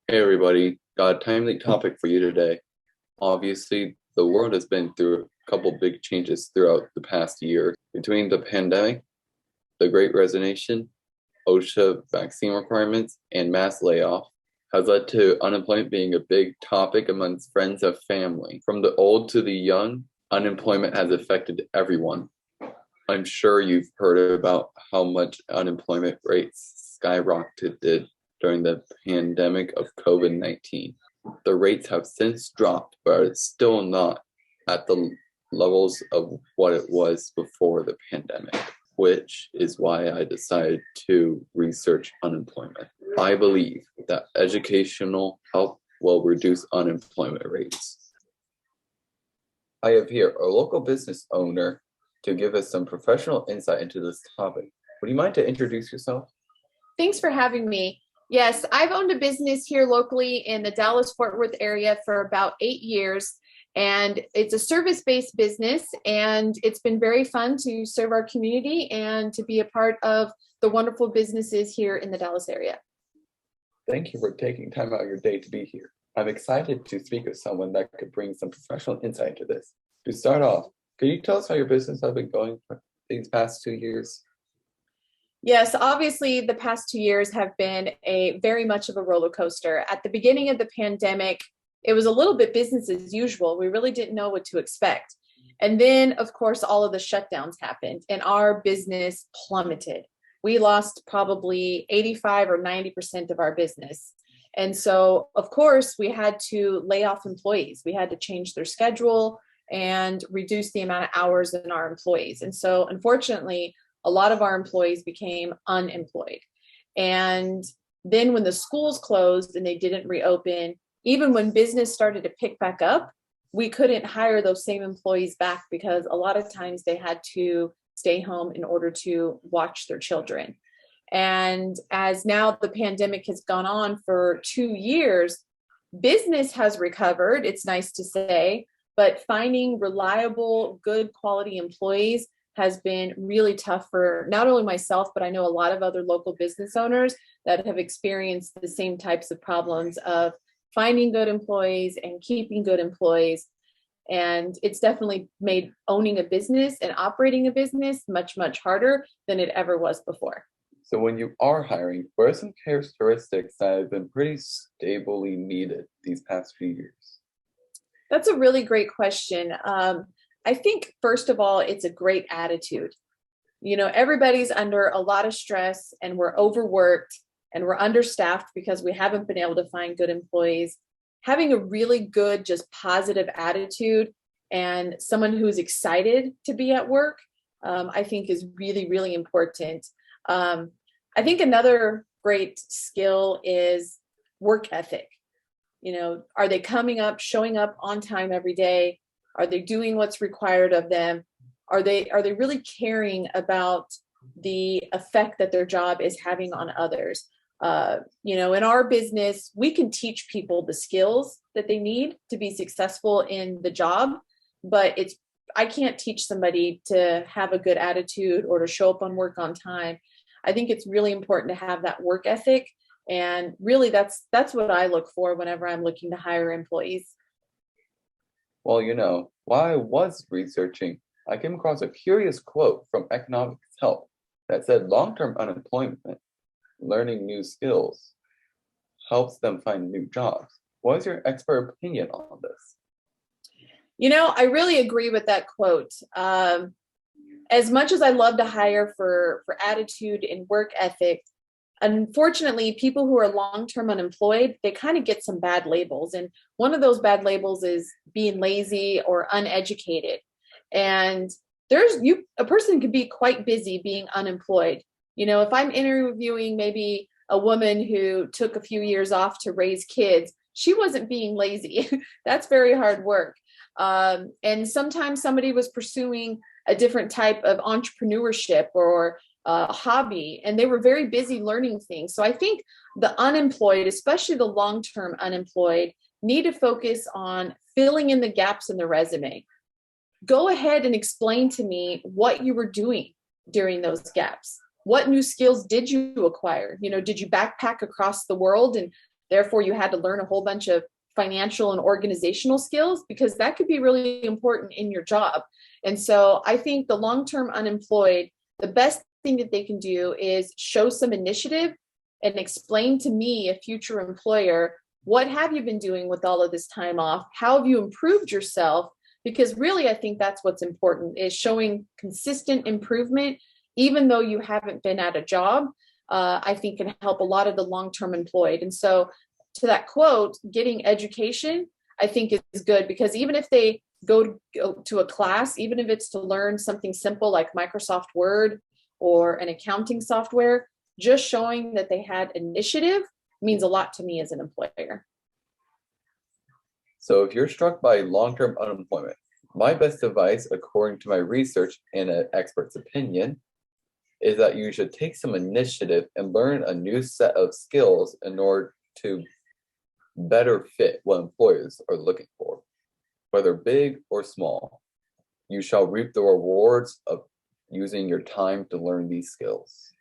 Hey everybody, got a timely topic for you today. Obviously, the world has been through a couple big changes throughout the past year. Between the pandemic, the Great Resignation, OSHA vaccine requirements, and mass layoff has led to unemployment being a big topic amongst friends and family. From the old to the young, unemployment has affected everyone. I'm sure you've heard about how much unemployment rates skyrocketed during the pandemic of COVID-19. The rates have since dropped, but it's still not at the levels of what it was before the pandemic, which is why I decided to research unemployment. I believe that educational help will reduce unemployment rates. I have here a local business owner to give us some professional insight into this topic. Would you mind to introduce yourself? Thanks for having me. Yes, I've owned a business here locally in the Dallas-Fort Worth area for about 8 years, and it's a service-based business, and it's been very fun to serve our community and to be a part of the wonderful businesses here in the Dallas area. Thank you for taking time out of your day to be here. I'm excited to speak with someone that could bring some professional insight into this. To start off, could you tell us how your business has been going for these past 2 years? Yes, obviously the past 2 years have been a very much of a roller coaster. At the beginning of the pandemic, it was a little bit business as usual. We really didn't know what to expect. And then, of course, all of the shutdowns happened and our business plummeted. We lost probably 85 or 90% of our business. And so, of course, we had to lay off employees. We had to change their schedule and reduce the amount of hours in our employees. And so, unfortunately, a lot of our employees became unemployed. And then when the schools closed and they didn't reopen, even when business started to pick back up, we couldn't hire those same employees back because a lot of times they had to stay home in order to watch their children. And as now the pandemic has gone on for 2 years, business has recovered, it's nice to say, but finding reliable, good quality employees has been really tough for not only myself, but I know a lot of other local business owners that have experienced the same types of problems of finding good employees and keeping good employees. And it's definitely made owning a business and operating a business much, much harder than it ever was before. So when you are hiring, what are some characteristics that have been pretty stably needed these past few years? That's a really great question. I think, first of all, it's a great attitude. You know, everybody's under a lot of stress and we're overworked and we're understaffed because we haven't been able to find good employees. Having a really good, just positive attitude and someone who's excited to be at work, I think is really, really important. I think another great skill is work ethic. You know, are they coming up, showing up on time every day? Are they doing what's required of them? Are they really caring about the effect that their job is having on others? You know, in our business, we can teach people the skills that they need to be successful in the job, but I can't teach somebody to have a good attitude or to show up on work on time. I think it's really important to have that work ethic. And really that's what I look for whenever I'm looking to hire employees. Well, while I was researching, I came across a curious quote from Economics Help that said long-term unemployment, learning new skills, helps them find new jobs. What is your expert opinion on this? You know, I really agree with that quote. As much as I love to hire for attitude and work ethic, unfortunately, people who are long-term unemployed, they kind of get some bad labels. And one of those bad labels is being lazy or uneducated. And a person can be quite busy being unemployed. You know, if I'm interviewing maybe a woman who took a few years off to raise kids, she wasn't being lazy. That's very hard work. And sometimes somebody was pursuing a different type of entrepreneurship or hobby, and they were very busy learning things. So I think the unemployed, especially the long-term unemployed, need to focus on filling in the gaps in the resume. Go ahead and explain to me what you were doing during those gaps. What new skills did you acquire? You know, did you backpack across the world and Therefore, you had to learn a whole bunch of financial and organizational skills because that could be really important in your job. And so I think the long-term unemployed, the best thing that they can do is show some initiative and explain to me, a future employer, what have you been doing with all of this time off? How have you improved yourself? Because really, I think that's what's important, is showing consistent improvement, even though you haven't been at a job. I think can help a lot of the long-term employed. And so to that quote, getting education, I think is good, because even if they go to a class, even if it's to learn something simple like Microsoft Word or an accounting software, just showing that they had initiative means a lot to me as an employer. So if you're struck by long-term unemployment, my best advice, according to my research and an expert's opinion, is that you should take some initiative and learn a new set of skills in order to better fit what employers are looking for, whether big or small. You shall reap the rewards of using your time to learn these skills.